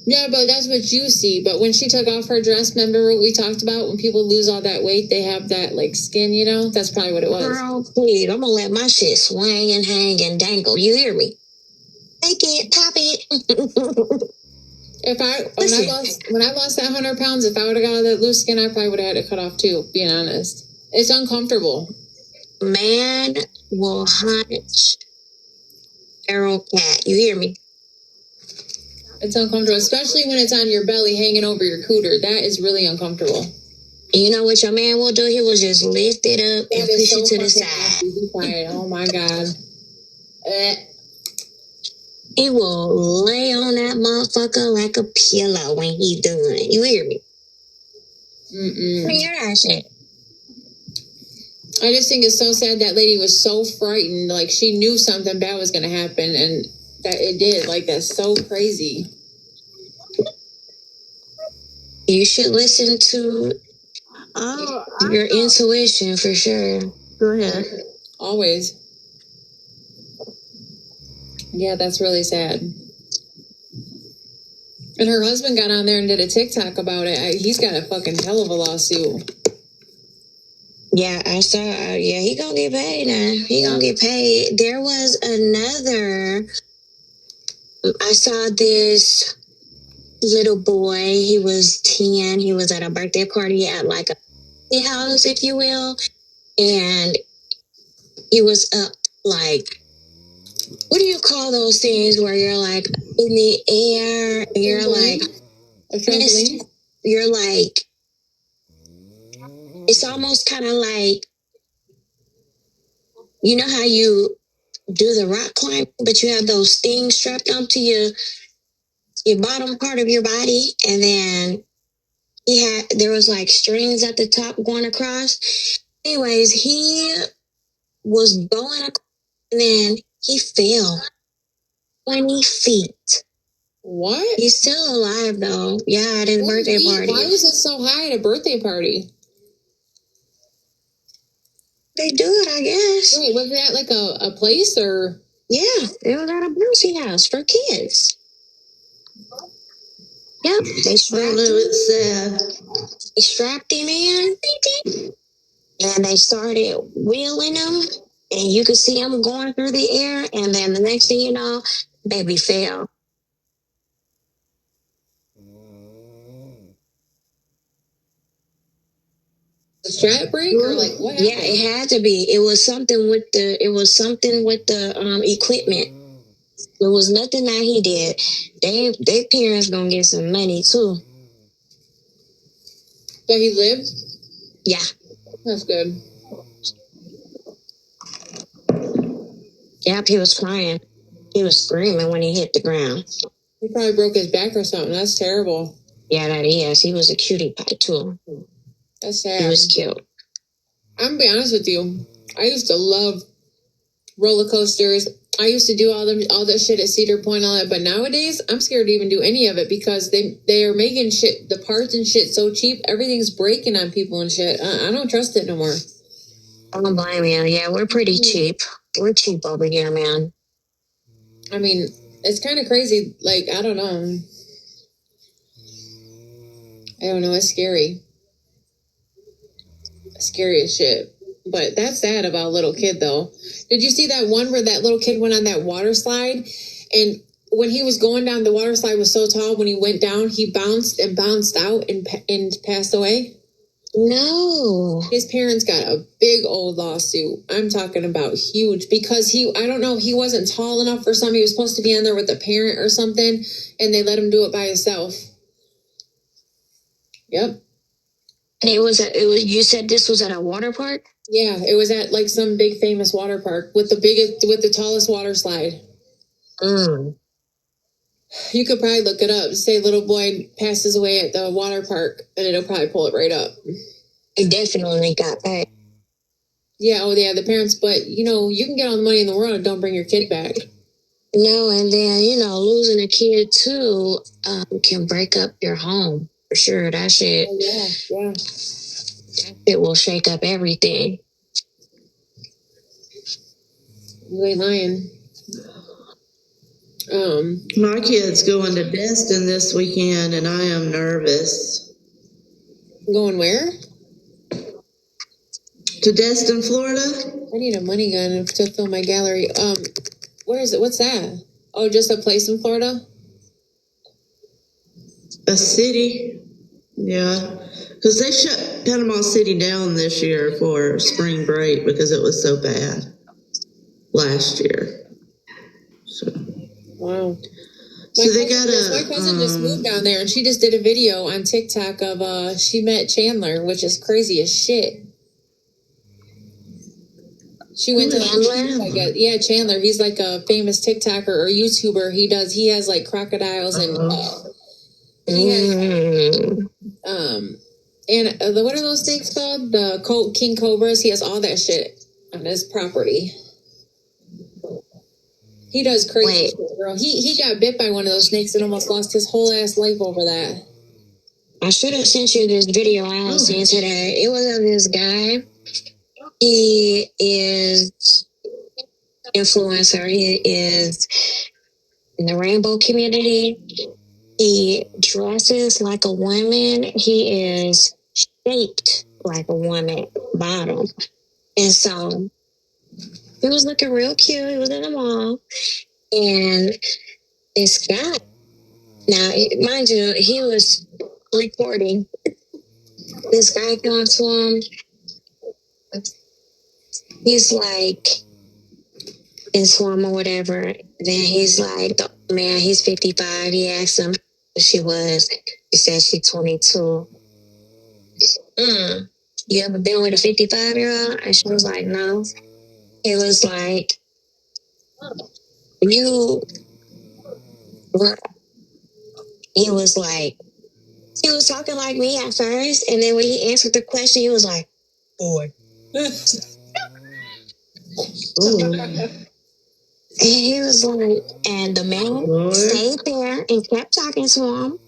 Yeah, but that's what you see. But when she took off her dress, remember what we talked about? When people lose all that weight, they have that, like, skin, you know? That's probably what it was. Girl, please. I'm going to let my shit swing and hang and dangle. You hear me? Take it. Pop it. When I lost that 100 pounds, if I would have got all that loose skin, I probably would have had to cut off too, being honest. It's uncomfortable. Man will hunch feral cat. You hear me? It's uncomfortable, especially when it's on your belly hanging over your cooter. That is really uncomfortable. You know what your man will do? He will just lift it up and push it to the side. Oh my God. He will lay on that motherfucker like a pillow when he done. You hear me? Mm-mm. Hear that shit. I just think it's so sad that lady was so frightened. Like, she knew something bad was going to happen, and that it did. Like, that's so crazy. You should listen to your intuition for sure. Go ahead. Always. Yeah, that's really sad. And her husband got on there and did a TikTok about it. He's got a fucking hell of a lawsuit. Yeah, I saw. Yeah, he gonna get paid now. He gonna get paid. There was another. I saw this little boy. He was 10. He was at a birthday party at like a house, if you will, and he was up like. What do you call those things where you're like in the air? And you're like, you're like. It's almost kind of like, you know how you do the rock climb, but you have those things strapped onto your bottom part of your body, and then there was like strings at the top going across. Anyways, he was going across, and then he fell 20 feet. What? He's still alive though. Yeah, at his birthday party. Why was it so high at a birthday party? They do it, I guess. Wait, was that like a place or? Yeah, it was at a bouncy house for kids. Yep, they strapped him in, and they started wheeling him, and you could see him going through the air, and then the next thing you know, baby fell. The strap break or like what happened? Yeah, it had to be. It was something with the equipment. There was nothing that he did. Their parents gonna get some money too. So he lived? Yeah. That's good. Yep, he was crying. He was screaming when he hit the ground. He probably broke his back or something. That's terrible. Yeah, that is. He was a cutie pie too. That's sad. He was cute. I'm gonna be honest with you. I used to love roller coasters. I used to do all that shit at Cedar Point, all that. But nowadays, I'm scared to even do any of it because they are making shit, the parts and shit so cheap. Everything's breaking on people and shit. I don't trust it no more. I don't blame you. Yeah, we're pretty cheap. We're cheap over here, man. I mean, it's kind of crazy. Like, I don't know. It's scary. Scary as shit. But that's sad about a little kid, though. Did you see that one where that little kid went on that water slide? And when he was going down, the water slide was so tall. When he went down, he bounced out and passed away. No. His parents got a big old lawsuit. I'm talking about huge because I don't know, he wasn't tall enough for something. He was supposed to be on there with a parent or something, and they let him do it by himself. Yep. And it was. You said this was at a water park? Yeah, it was at like some big famous water park with the tallest water slide. You could probably look it up. Say little boy passes away at the water park, and it'll probably pull it right up. It definitely got back. Yeah, the parents, but you can get all the money in the world and don't bring your kid back. No, and then losing a kid too can break up your home for sure. That shit. Oh, yeah. It will shake up everything. You ain't lying. My kid's going to Destin this weekend, and I am nervous. Going where? To Destin, Florida. I need a money gun to fill my gallery. Where is it? What's that? Oh, just a place in Florida? A city. Yeah. Because they shut Panama City down this year for spring break because it was so bad last year. So. Wow. My cousin just moved down there, and she just did a video on TikTok of she met Chandler, which is crazy as shit. She went to Chandler? Yeah, Chandler. He's like a famous TikToker or YouTuber. He has like crocodiles and he has and what are those things called? The king cobras. He has all that shit on his property. He does crazy shit, girl. He got bit by one of those snakes and almost lost his whole ass life over that. I should have sent you this video I was seeing today. It was of this guy. He is influencer. He is in the rainbow community. He dresses like a woman. He is shaped like a woman, bottom. And so he was looking real cute. He was in the mall. And this guy, now, mind you, he was recording. This guy comes to him. He's like, into him or whatever. Then he's like, man, he's 55. He asked him who she was. She said she's 22. You ever been with a 55-year-old? And she was like, no. He was like, you were. He was like, he was talking like me at first. And then when he answered the question, he was like, boy. And he was like, and the man stayed there and kept talking to him.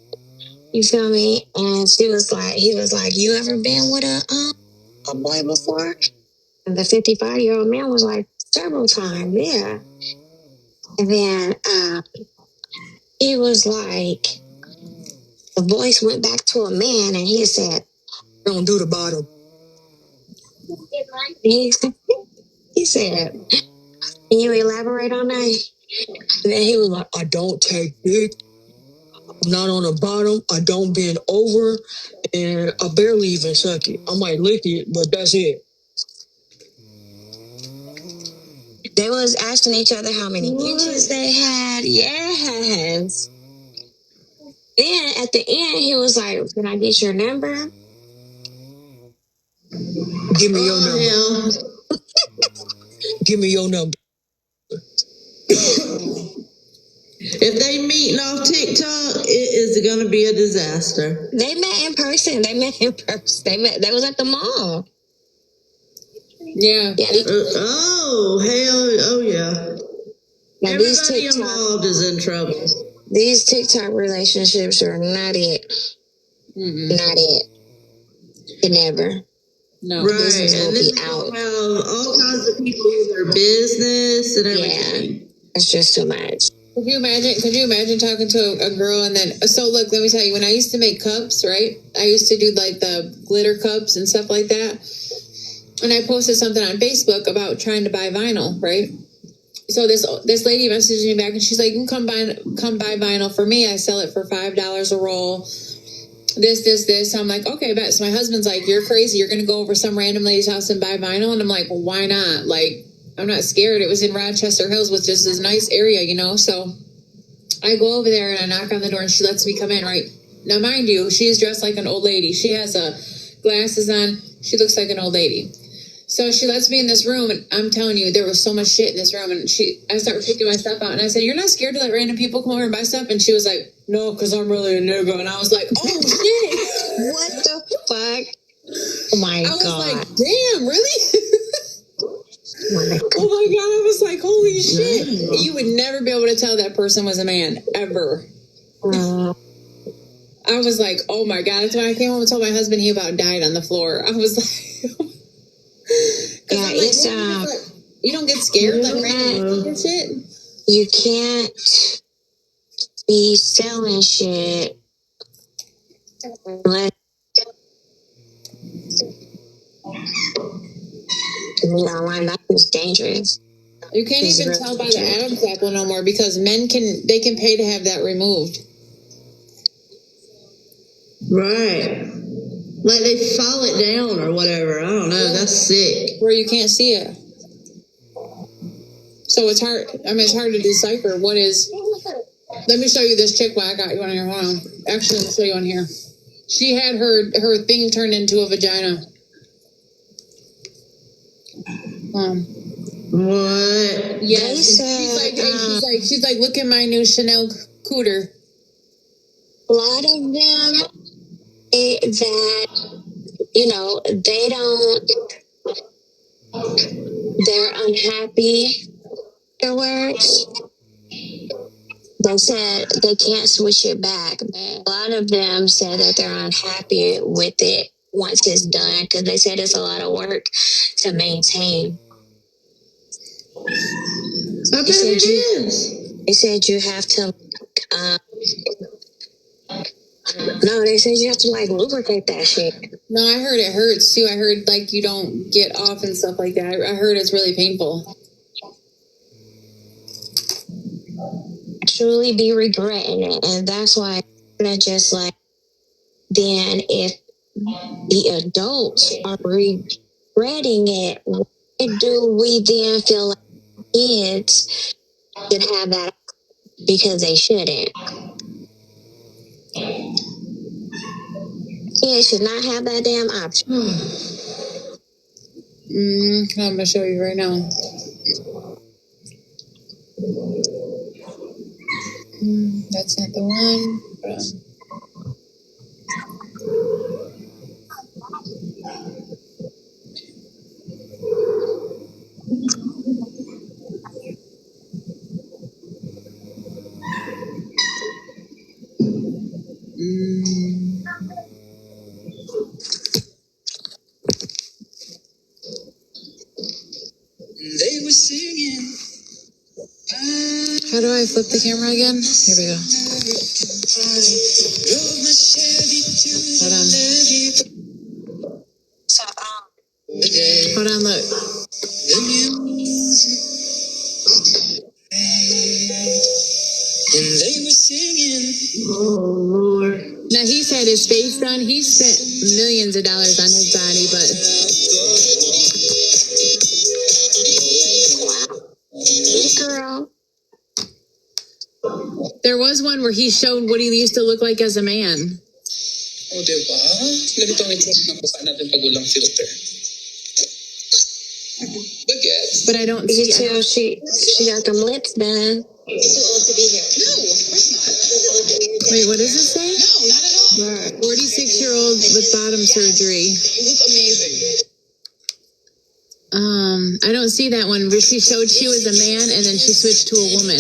You feel me? And he was like, you ever been with a boy before? And the 55-year-old man was like, several times, yeah. And then he was like, the voice went back to a man and he said, don't do the bottom. He said, can you elaborate on that? And then he was like, I don't take dick. I'm not on the bottom. I don't bend over, and I barely even suck it. I might lick it, but that's it. They was asking each other how many inches they had. Yes. Then at the end, he was like, "Can I get your number?" Give me your number. Yeah. Give me your number. If they meeting off TikTok, it is going to be a disaster. They met in person. They was at the mall. Yeah. Oh yeah. Now, Everybody involved is in trouble. These TikTok relationships are not it. Not it. It never. No. Right. Business will And then be they out. have all kinds of people with their business and everything. Yeah. It's just too much. Could you imagine talking to a girl and then, so look, let me tell you, when I used to make cups, right? I used to do like the glitter cups and stuff like that. And I posted something on Facebook about trying to buy vinyl, right? So this lady messaged me back and she's like, you can come buy vinyl for me. I sell it for $5 a roll. This. So I'm like, okay, bet. So my husband's like, you're crazy. You're going to go over some random lady's house and buy vinyl. And I'm like, well, why not? Like, I'm not scared. It was in Rochester Hills, which is this nice area, you know? So I go over there and I knock on the door and she lets me come in, right? Now, mind you, she's dressed like an old lady. She has glasses on. She looks like an old lady. So she lets me in this room, and I'm telling you, there was so much shit in this room. And I started picking my stuff out, and I said, "You're not scared to let random people come over and buy stuff?" And she was like, "No, because I'm really a nigga." And I was like, "Oh shit, what the fuck?" Oh my God! I was like, "Damn, really?" Oh my God! I was like, "Holy shit!" You would never be able to tell that person was a man ever. I was like, "Oh my God!" That's when I came home and told my husband he about died on the floor. I was like. Yeah, like, it's you don't get scared like random shit. You can't be selling shit unless online. That's dangerous. You can't even tell by the Adam's apple no more because men can pay to have that removed. Right. Like they file it down or whatever. I don't know. That's sick. Where you can't see it. So it's hard. I mean, it's hard to decipher what is. Let me show you this chick while I got you on here. Hold on. Actually, let me show you on here. She had her thing turned into a vagina. What? Yes. She's like, look at my new Chanel cooter. A lot of them they're unhappy afterwards. They said they can't switch it back. A lot of them said that they're unhappy with it once it's done because they said it's a lot of work to maintain. I bet it is. They said you have to. No, they said you have to like lubricate that shit. No, I heard it hurts too. I heard like you don't get off and stuff like that. I heard it's really painful. Truly be regretting it, and that's why I just like. Then if the adults are regretting it, why do we then feel like kids should have that because they shouldn't? Kids should not have that damn option. I'm gonna show you right now. That's not the one. They were singing. How do I flip the camera again? Here we go. Hold on. Hold on, look. And they were singing. Oh Lord. Now he's had his face done. He's spent millions of dollars on his body, but Girl. there was one where he showed what he used to look like as a man. Oh, diba? Ganito ang itsura ng mukha natin pag walang filter. Bagets. But I don't You see. tell she got them lips done. Wait, what does it say? No, not at all. 46-year-old with bottom surgery. You look amazing. I don't see that one where she showed she was a man and then she switched to a woman.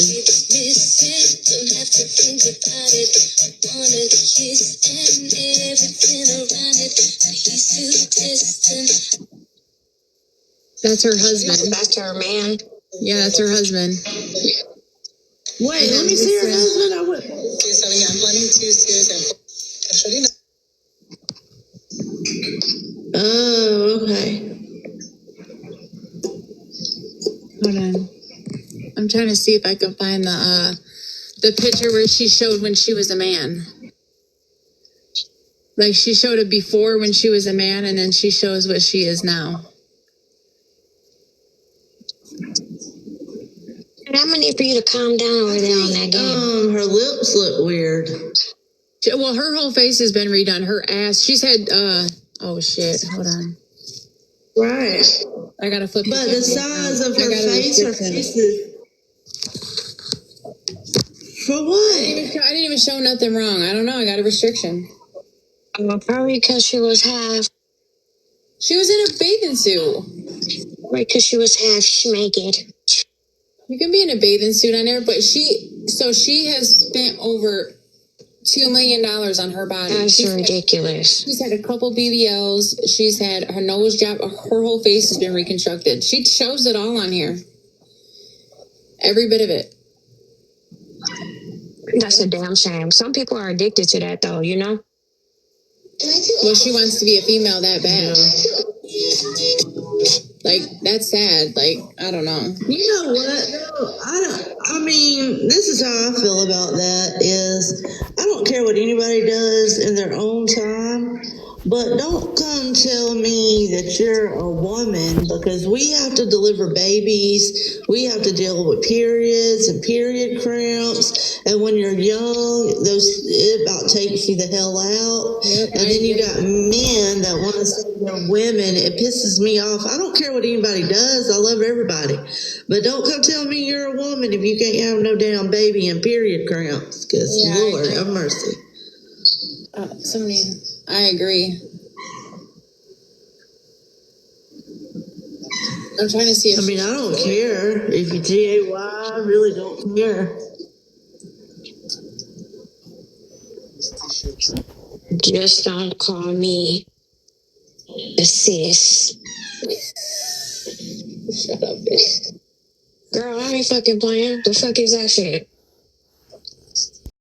That's her husband. That's her man. Yeah, that's her husband. Wait, let me see her husband. I would. Okay, so yeah, I'm planning Tuesdays and actually Oh, okay. Hold on. I'm trying to see if I can find the picture where she showed when she was a man. Like she showed it before when she was a man, and then she shows what she is now. I'm gonna need for you to calm down over there on that game. Her lips look weird. Well, her whole face has been redone. Her ass. She's had. Oh shit! Hold on. Right. I gotta flip. But the size of her face is. For what? I didn't even show nothing wrong. I don't know. I got a restriction. Probably because she was half. She was in a bathing suit. Right, because she was half naked. You can be in a bathing suit on there, but she has spent over $2 million on her body. That's ridiculous. She's had a couple BBLs. She's had her nose job. Her whole face has been reconstructed. She shows it all on here. Every bit of it. That's a damn shame. Some people are addicted to that, though, you know? Well, she wants to be a female that bad. Like, that's sad. Like, I don't know. You know what? I mean, this is how I feel about that is I don't care what anybody does in their own time, but don't come tell me that you're a woman because we have to deliver babies. We have to deal with periods and period cramps. And when you're young, it about takes you the hell out. Yep, and then you got men that want to say they're women. It pisses me off. I don't care what anybody does. I love everybody. But don't come tell me you're a woman if you can't have no damn baby and period cramps. Because, Lord, have mercy. I agree. I'm trying to see if... I mean, I don't care if you GAY. I really don't care. Just don't call me a sis. Shut up, bitch. Girl, I ain't fucking playing. The fuck is that shit?